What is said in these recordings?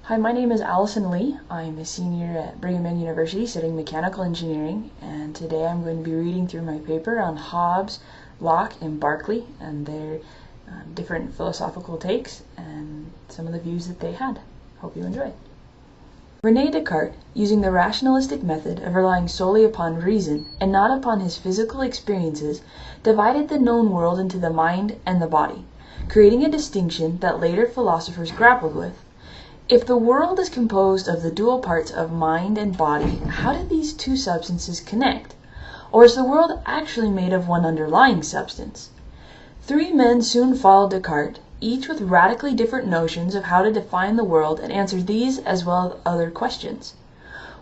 Hi, my name is Allison Lee. I'm a senior at Brigham Young University studying mechanical engineering, and today I'm going to be reading through my paper on Hobbes, Locke, and Berkeley and their different philosophical takes and some of the views that they had. Hope you enjoy. René Descartes, using the rationalistic method of relying solely upon reason and not upon his physical experiences, divided the known world into the mind and the body, creating a distinction that later philosophers grappled with. If the world is composed of the dual parts of mind and body, how do these two substances connect? Or is the world actually made of one underlying substance? Three men soon followed Descartes, each with radically different notions of how to define the world and answer these as well as other questions.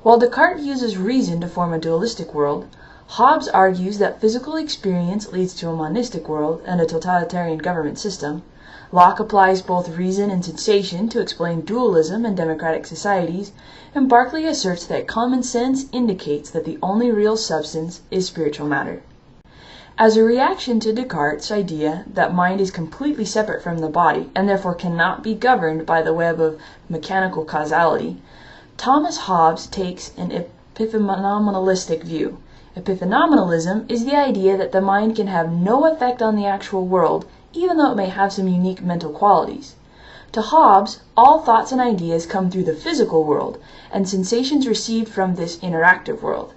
While Descartes uses reason to form a dualistic world, Hobbes argues that physical experience leads to a monistic world and a totalitarian government system. Locke applies both reason and sensation to explain dualism in democratic societies, and Berkeley asserts that common sense indicates that the only real substance is spiritual matter. As a reaction to Descartes' idea that mind is completely separate from the body and therefore cannot be governed by the web of mechanical causality, Thomas Hobbes takes an epiphenomenalistic view. Epiphenomenalism is the idea that the mind can have no effect on the actual world, even though it may have some unique mental qualities. To Hobbes, all thoughts and ideas come through the physical world, and sensations received from this interactive world.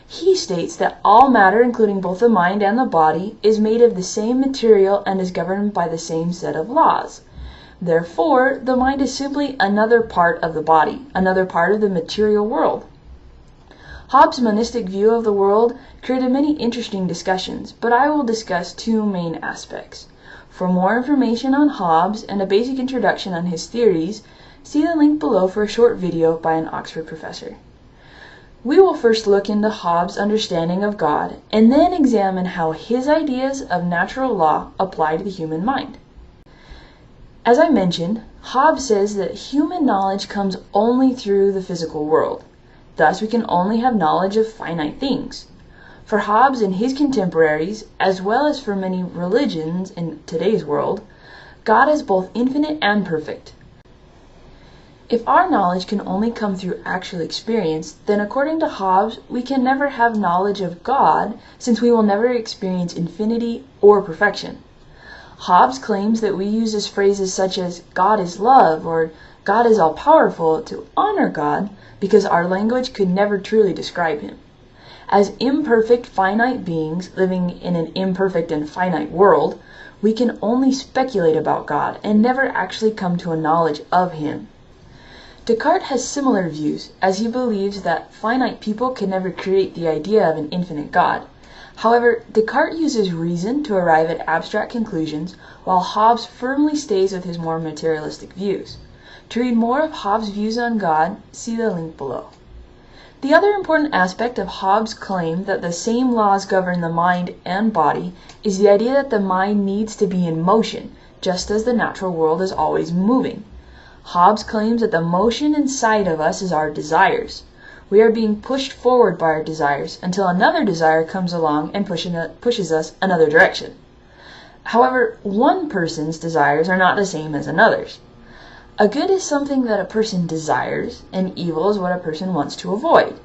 He states that all matter, including both the mind and the body, is made of the same material and is governed by the same set of laws. Therefore, the mind is simply another part of the body, another part of the material world. Hobbes' monistic view of the world created many interesting discussions, but I will discuss two main aspects. For more information on Hobbes and a basic introduction on his theories, see the link below for a short video by an Oxford professor. We will first look into Hobbes' understanding of God, and then examine how his ideas of natural law apply to the human mind. As I mentioned, Hobbes says that human knowledge comes only through the physical world. Thus, we can only have knowledge of finite things. For Hobbes and his contemporaries, as well as for many religions in today's world, God is both infinite and perfect. If our knowledge can only come through actual experience, then according to Hobbes, we can never have knowledge of God, since we will never experience infinity or perfection. Hobbes claims that we use phrases such as God is love or God is all-powerful to honor God, because our language could never truly describe him. As imperfect, finite beings living in an imperfect and finite world, we can only speculate about God and never actually come to a knowledge of him. Descartes has similar views, as he believes that finite people can never create the idea of an infinite God. However, Descartes uses reason to arrive at abstract conclusions, while Hobbes firmly stays with his more materialistic views. To read more of Hobbes' views on God, see the link below. The other important aspect of Hobbes' claim that the same laws govern the mind and body is the idea that the mind needs to be in motion, just as the natural world is always moving. Hobbes claims that the motion inside of us is our desires. We are being pushed forward by our desires until another desire comes along and pushes us another direction. However, one person's desires are not the same as another's. A good is something that a person desires, and evil is what a person wants to avoid.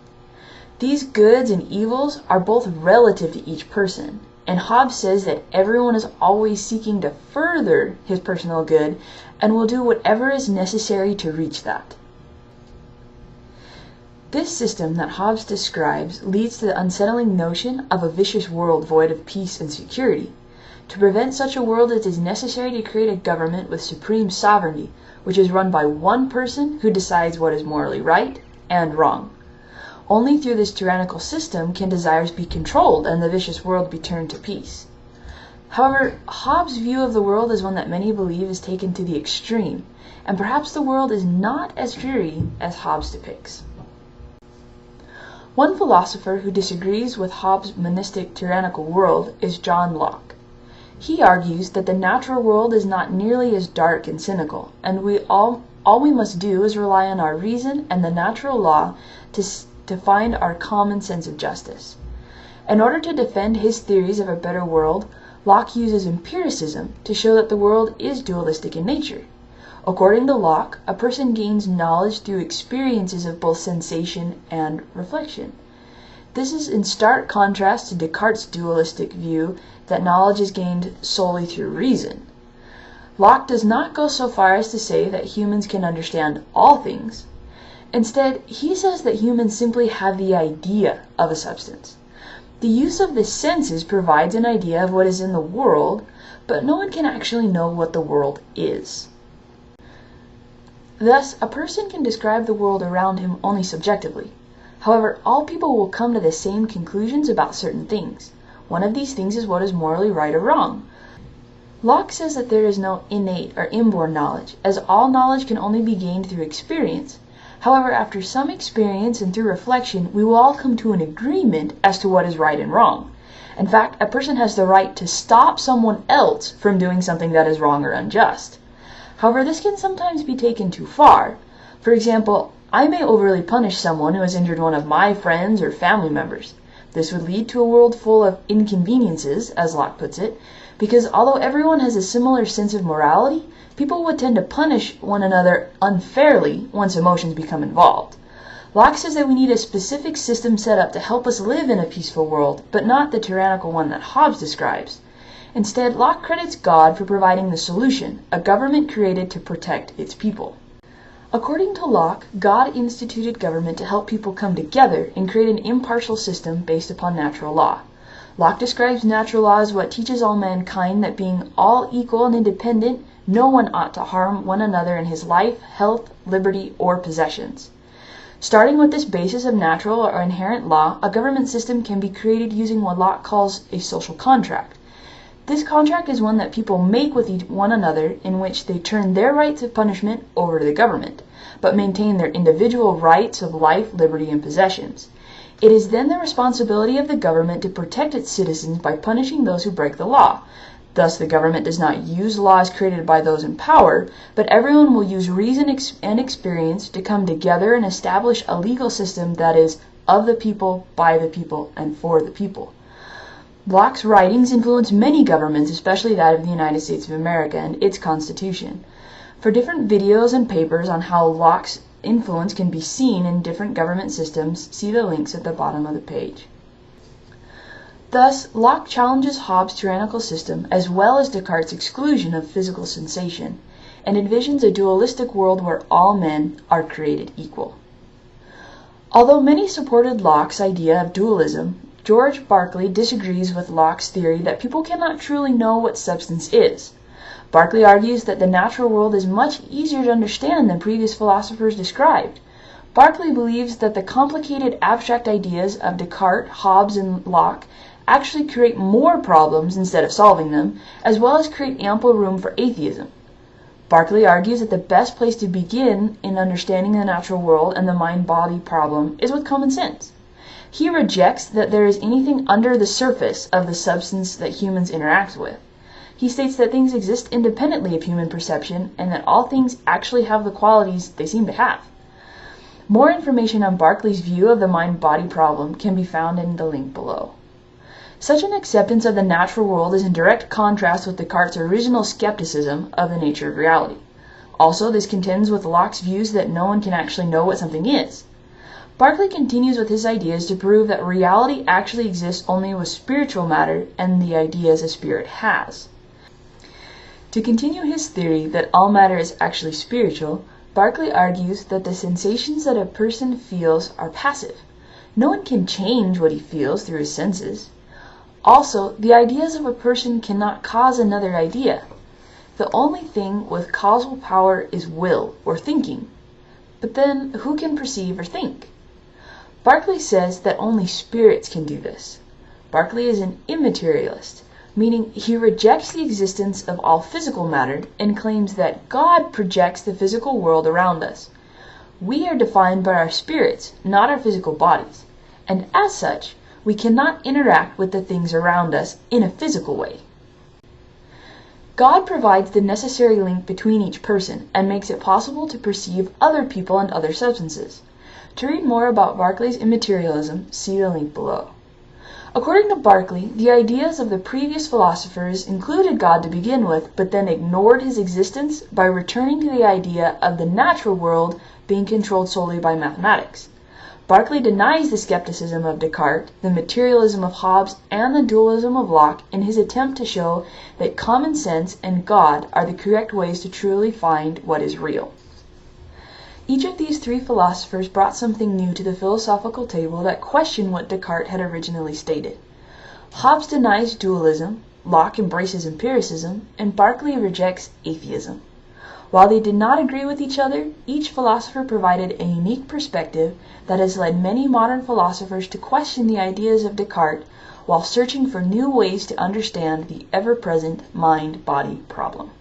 These goods and evils are both relative to each person, and Hobbes says that everyone is always seeking to further his personal good and will do whatever is necessary to reach that. This system that Hobbes describes leads to the unsettling notion of a vicious world void of peace and security. To prevent such a world, it is necessary to create a government with supreme sovereignty, which is run by one person who decides what is morally right and wrong. Only through this tyrannical system can desires be controlled and the vicious world be turned to peace. However, Hobbes' view of the world is one that many believe is taken to the extreme, and perhaps the world is not as dreary as Hobbes depicts. One philosopher who disagrees with Hobbes' monistic tyrannical world is John Locke. He argues that the natural world is not nearly as dark and cynical, and all we must do is rely on our reason and the natural law to find our common sense of justice. In order to defend his theories of a better world, Locke uses empiricism to show that the world is dualistic in nature. According to Locke, a person gains knowledge through experiences of both sensation and reflection. This is in stark contrast to Descartes' dualistic view that knowledge is gained solely through reason. Locke does not go so far as to say that humans can understand all things. Instead, he says that humans simply have the idea of a substance. The use of the senses provides an idea of what is in the world, but no one can actually know what the world is. Thus, a person can describe the world around him only subjectively. However, all people will come to the same conclusions about certain things. One of these things is what is morally right or wrong. Locke says that there is no innate or inborn knowledge, as all knowledge can only be gained through experience. However, after some experience and through reflection, we will all come to an agreement as to what is right and wrong. In fact, a person has the right to stop someone else from doing something that is wrong or unjust. However, this can sometimes be taken too far. For example, I may overly punish someone who has injured one of my friends or family members. This would lead to a world full of inconveniences, as Locke puts it, because although everyone has a similar sense of morality, people would tend to punish one another unfairly once emotions become involved. Locke says that we need a specific system set up to help us live in a peaceful world, but not the tyrannical one that Hobbes describes. Instead, Locke credits God for providing the solution, a government created to protect its people. According to Locke, God instituted government to help people come together and create an impartial system based upon natural law. Locke describes natural law as what teaches all mankind that being all equal and independent, no one ought to harm one another in his life, health, liberty, or possessions. Starting with this basis of natural or inherent law, a government system can be created using what Locke calls a social contract. This contract is one that people make with one another in which they turn their rights of punishment over to the government, but maintain their individual rights of life, liberty, and possessions. It is then the responsibility of the government to protect its citizens by punishing those who break the law. Thus, the government does not use laws created by those in power, but everyone will use reason and experience to come together and establish a legal system that is of the people, by the people, and for the people. Locke's writings influenced many governments, especially that of the United States of America and its Constitution. For different videos and papers on how Locke's influence can be seen in different government systems, see the links at the bottom of the page. Thus, Locke challenges Hobbes' tyrannical system as well as Descartes' exclusion of physical sensation, and envisions a dualistic world where all men are created equal. Although many supported Locke's idea of dualism, George Berkeley disagrees with Locke's theory that people cannot truly know what substance is. Berkeley argues that the natural world is much easier to understand than previous philosophers described. Berkeley believes that the complicated abstract ideas of Descartes, Hobbes, and Locke actually create more problems instead of solving them, as well as create ample room for atheism. Berkeley argues that the best place to begin in understanding the natural world and the mind-body problem is with common sense. He rejects that there is anything under the surface of the substance that humans interact with. He states that things exist independently of human perception and that all things actually have the qualities they seem to have. More information on Berkeley's view of the mind-body problem can be found in the link below. Such an acceptance of the natural world is in direct contrast with Descartes' original skepticism of the nature of reality. Also, this contends with Locke's views that no one can actually know what something is. Berkeley continues with his ideas to prove that reality actually exists only with spiritual matter and the ideas a spirit has. To continue his theory that all matter is actually spiritual, Berkeley argues that the sensations that a person feels are passive. No one can change what he feels through his senses. Also, the ideas of a person cannot cause another idea. The only thing with causal power is will, or thinking. But then, who can perceive or think? Berkeley says that only spirits can do this. Berkeley is an immaterialist, meaning he rejects the existence of all physical matter and claims that God projects the physical world around us. We are defined by our spirits, not our physical bodies, and as such, we cannot interact with the things around us in a physical way. God provides the necessary link between each person and makes it possible to perceive other people and other substances. To read more about Berkeley's immaterialism, see the link below. According to Berkeley, the ideas of the previous philosophers included God to begin with, but then ignored his existence by returning to the idea of the natural world being controlled solely by mathematics. Berkeley denies the skepticism of Descartes, the materialism of Hobbes, and the dualism of Locke in his attempt to show that common sense and God are the correct ways to truly find what is real. Each of these three philosophers brought something new to the philosophical table that questioned what Descartes had originally stated. Hobbes denies dualism, Locke embraces empiricism, and Berkeley rejects atheism. While they did not agree with each other, each philosopher provided a unique perspective that has led many modern philosophers to question the ideas of Descartes while searching for new ways to understand the ever-present mind-body problem.